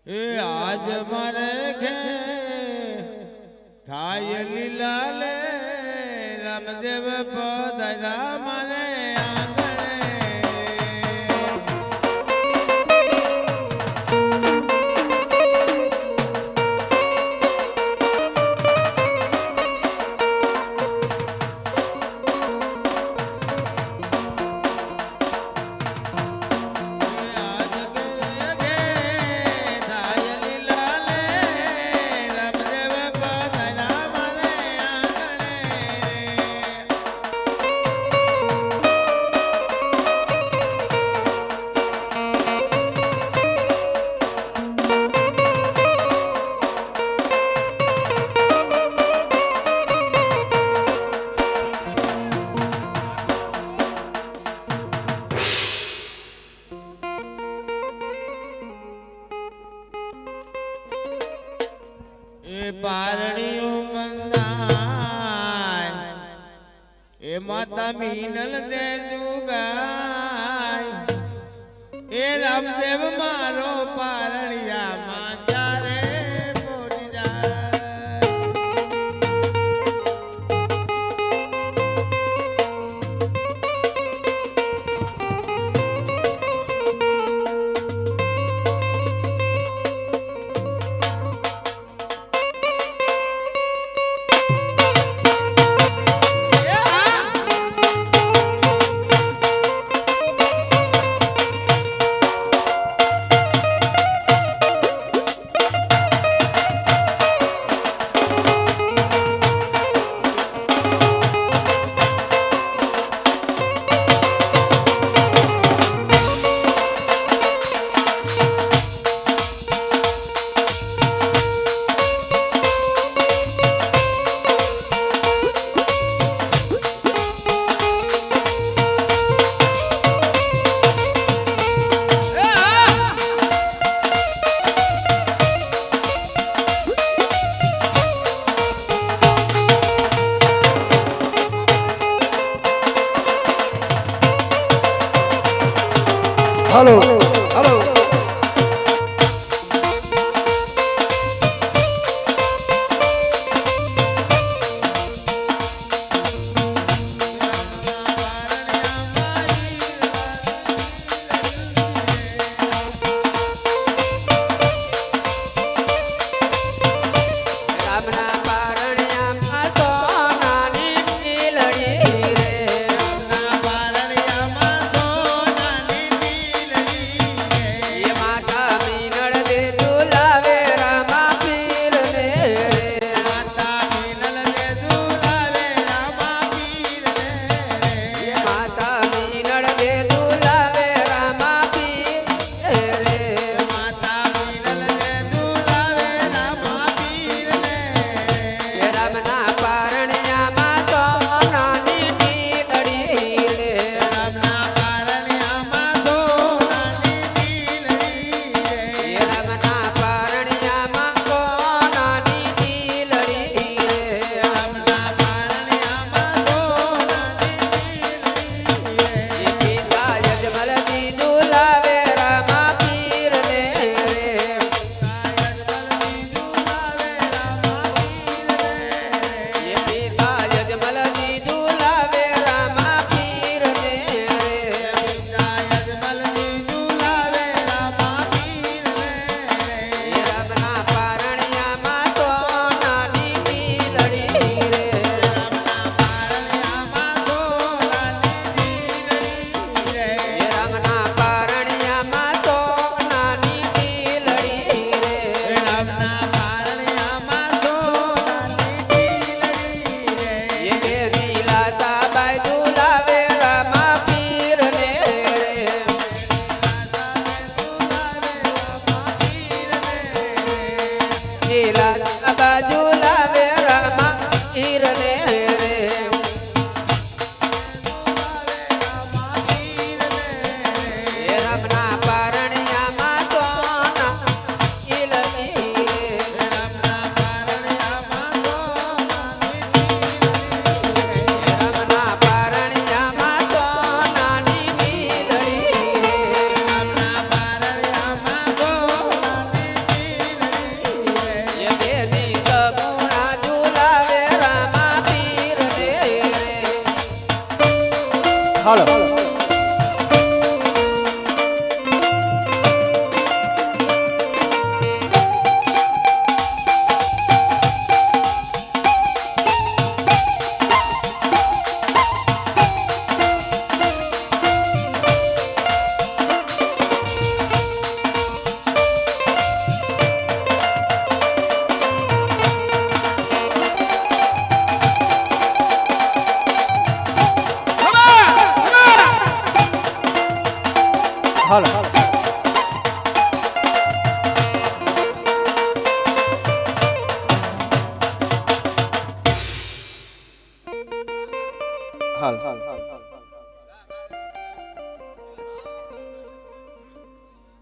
એ આજ મારે ઘે થાય લીલા લે રામદેવ પધારા મારે પારણીઓ મંદાય એ માતા મીનલ દે જુગાય એ રામદેવ મારો પારણિયા માં ક્યારે મોડી જાય हेलो हेलो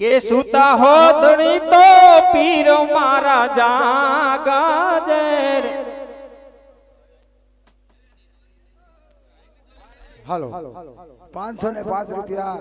કે સુતા હો ધણી તો પીર મારા જાગજે રે હાલો 505 રૂપિયા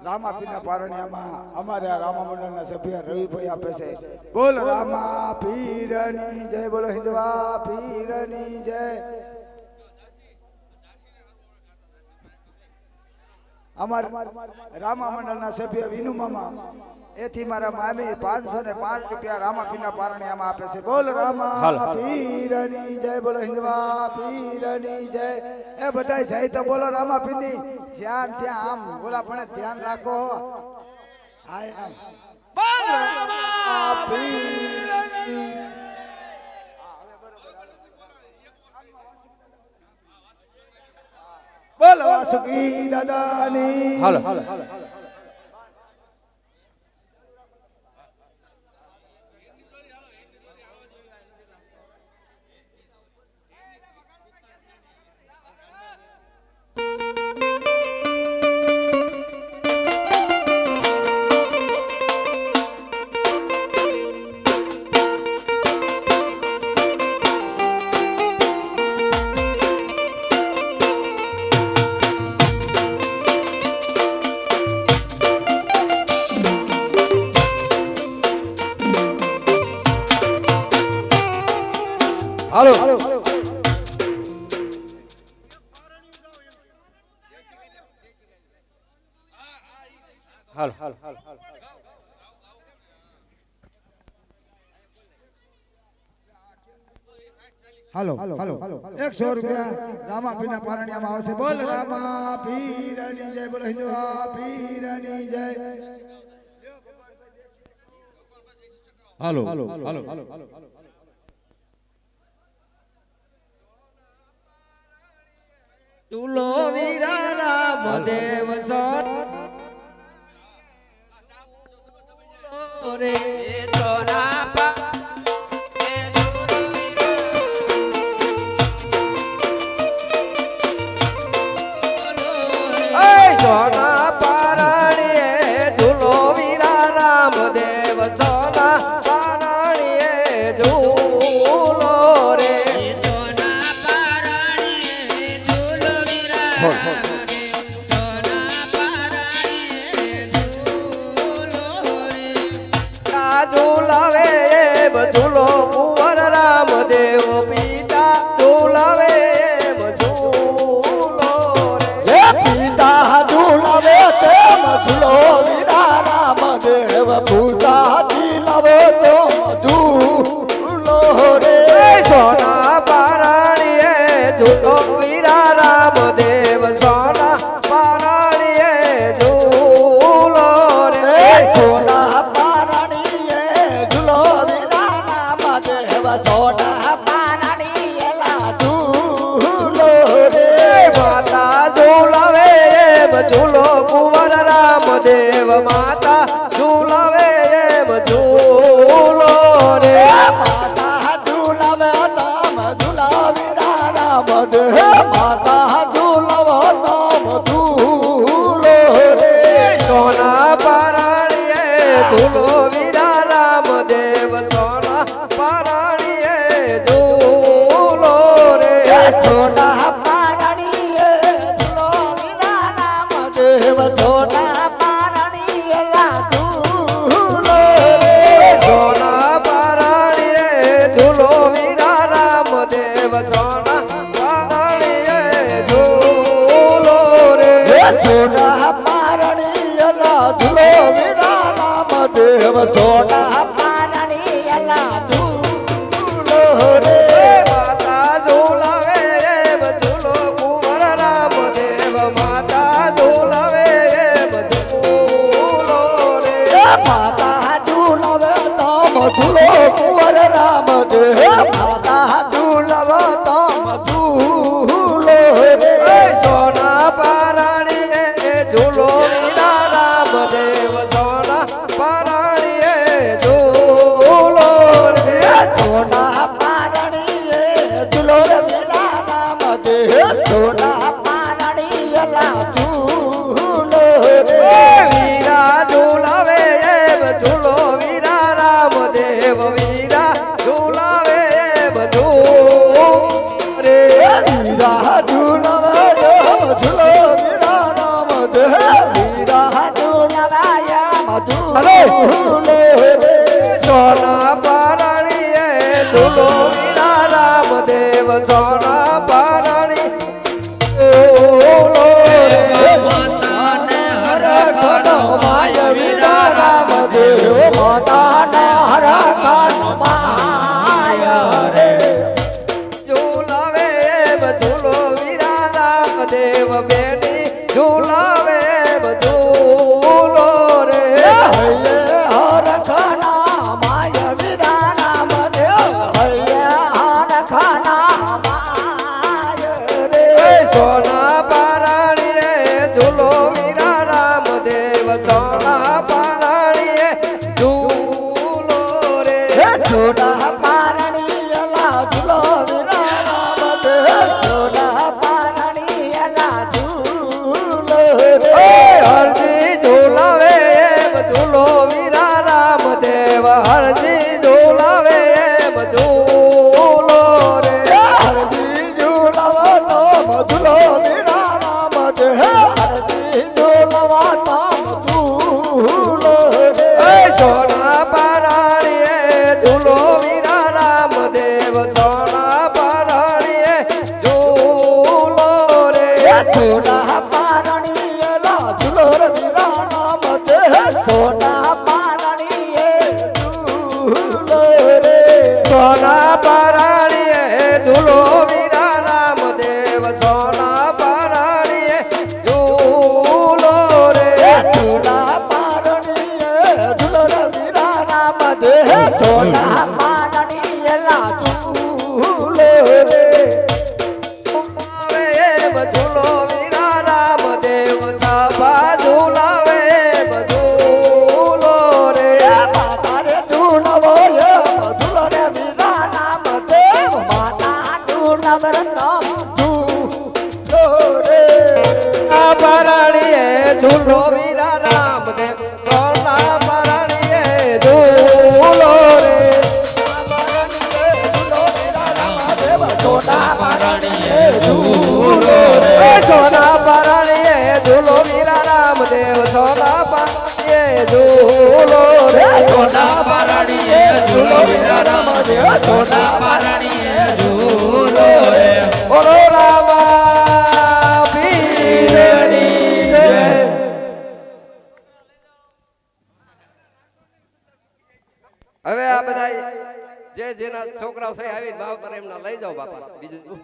રામાપીરના પારણિયામાં અમારે આ રામા મંડળના સભ્ય રવિભાઈ આપે છે. બોલ રામા પીરની જય, બોલો હિન્દવા પીરની જય. અમાર રામા મંડળના સભ્ય વિનુ મામા એથી મારા મામી 505 રૂપિયા રામાપીરના પારણિયામાં આપે છે. બોલ રામા પીરની જય, બોલો હિન્દવા પીરની જય. એ બધાય જય તો બોલો રામાપીરની. જ્યાં ત્યાં આમ બોલા પણ ધ્યાન રાખો. હાય બોલ રામા પીરની. બોલો વાસુકી દાદાની. હાલો હાલો હાલો હાલો 100 રૂપિયા રામાપીરના પારણિયામાં આવશે. બોલ રામા પીરની જય, બોલો હિન્દવા પીરની જય. હાલો હાલો હાલો તુલો વીરા રામ દેવ સોન રે સોના પા સોના પારણીએ ઝૂલો વીરા રામ દેવ સોના પારણીએ ઝૂલો રે સોના પારણીએ ઝૂલો વીરા સોના પારણીએ ઝૂલો રે ઝૂલાવે ઝૂલો કુંવર રામ દેવ પિતા ઝૂલાવે ઝૂલો રે પિતા ઝૂલાવે તેમ ઝૂલો વીરા રામ દેવ. પૂતા ઝીલાવે તો ઝૂલો રે. સોના પારણીએ ઝૂલો વીરા રામ દેવ સોના પારણીએ ઝૂલો રે સોના પારણીએ ઝૂલો વીરા રામ દેવ. સોના પારણીએ ઝૂલો રે. માતા ઝૂલાવે એમ ઝૂલો કુંવર રામ દેવ માતા ઝૂલાવે એમ ઝૂલો રે માતા ઝૂલાવે તામ ઝૂલા વીરા રામ દેવ. માતા ઝૂલાવો તામ ઝૂલો રે. સોના પારણીએ ઝૂલો વીરા રામ દેવ સોના પારણીએ ઝૂલો રે સોના પારણીએ ઝૂલો વીરા રામ દેવ. સોના પારણીએ ઝૂલો રે. સોના પારણીએ ઝૂલો વીરા રામ દેવ સોના પારણીએ ઝૂલો રે સોના પારણીએ ઝૂલો વીરા રામ દેવ. સોના પારણીએ ઝૂલો રે. માતા ઝૂલાવે એમ ઝૂલો કુંવર રામ દેવ માતા ઝૂલાવે એમ ઝૂલો રે માતા ઝૂલાવે તામ ઝૂલો કુંવર રામ દેવ. માતા ઝૂલાવે તામ ઝૂલો રે. સોના પારણીએ ઝૂલો વીરા રામ દેવ સોના પારણીએ ઝૂલો રે સોના પારણીએ ઝૂલો વીરા રામ દેવ. સોના પારણીએ ઝૂલો વીરા રામદેવ સોના પારણી ઝૂલો રે માતાને હરખનો માય વીરા રામદેવ માતાને હરખનો માય રે ઝૂલાવે ઝૂલો વીરા રામદેવ બેની ઝૂલાવે ઝૂલો રે હરખના માય વીરા રામદેવ હરખના માય રે સોના પારણીએ ઝૂલો વીરા રામદેવ સોના પારણીએ ઝૂલો રે છોડા પારણી અલા ઝૂલો વીરા રામદેવ છોડા પારણી અલા ઝૂલો રે હરજી ઝૂલાવે ઝૂલો વીરા રામદેવ હરજી ઝૂલાવે ઝૂલો રે હરજી ઝૂલવો તો મધુલો વીરા રામદેવ હરજી ઝૂલવો તો મધુલો રે સોના પારણીએ ઝૂલો વીરા રામદેવ સોના પારણીએ ઝૂલો રે છોડા પારણી અલા ઝૂલો વીરા રામદેવ છોડા પારણી ઝૂલો રે સોના પારણીએ ઝૂલો વીરા રામદેવ સોના પારણીએ ઝૂલો રે છોડા પારણી ઝૂલો વીરા રામદેવ છોડા પારણી અલા ઝૂલો રે ઝૂલો વીરા રામદેવ સાબા ઝૂલાવે ઝૂલો રે માતા રે ઝૂલવો ઝૂલો રે વીરા રામદેવ માતા ઝૂલવ રે ઝૂલો રે પારણીએ ઝૂલો વીરા રામદેવ સોના પારણીએ ઝૂલો રે છોટા પારણીએ ઝૂલો રે સોના પારણીએ ઝૂલો વીરા રામદેવ સોના પારણીએ ઝૂલો રે સોના પારણીએ ઝૂલો વીરા રામદેવ સોના પારણીએ ઝૂલો રે બોલો રામા પીરની જય. હવે આ બધા જે જેના છોકરાઓ છે આવીને માવતર એમના લઈ જાઓ બાપા બીજું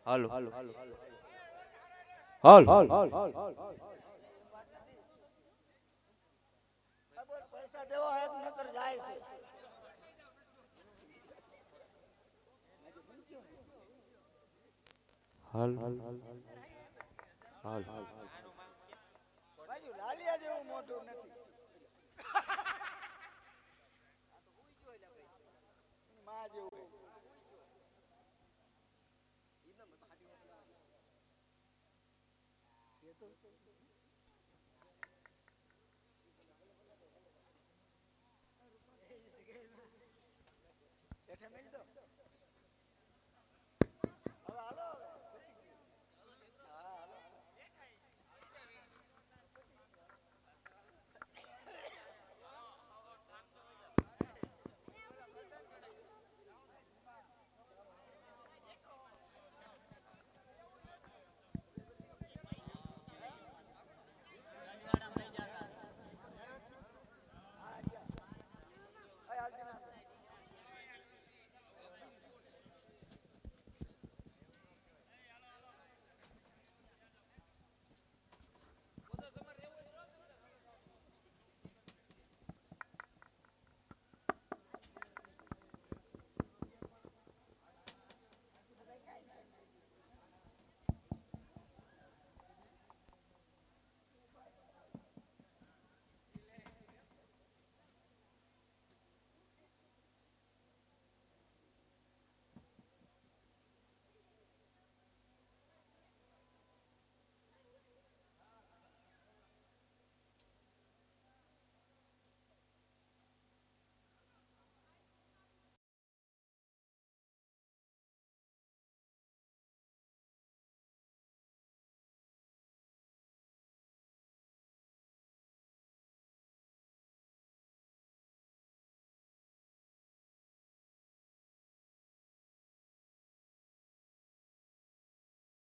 હાલો હાલ પૈસા દેવો હે નકર જાય છે બાજુ લાલિયા જેવું મોટું નથી માં જેવું એ તો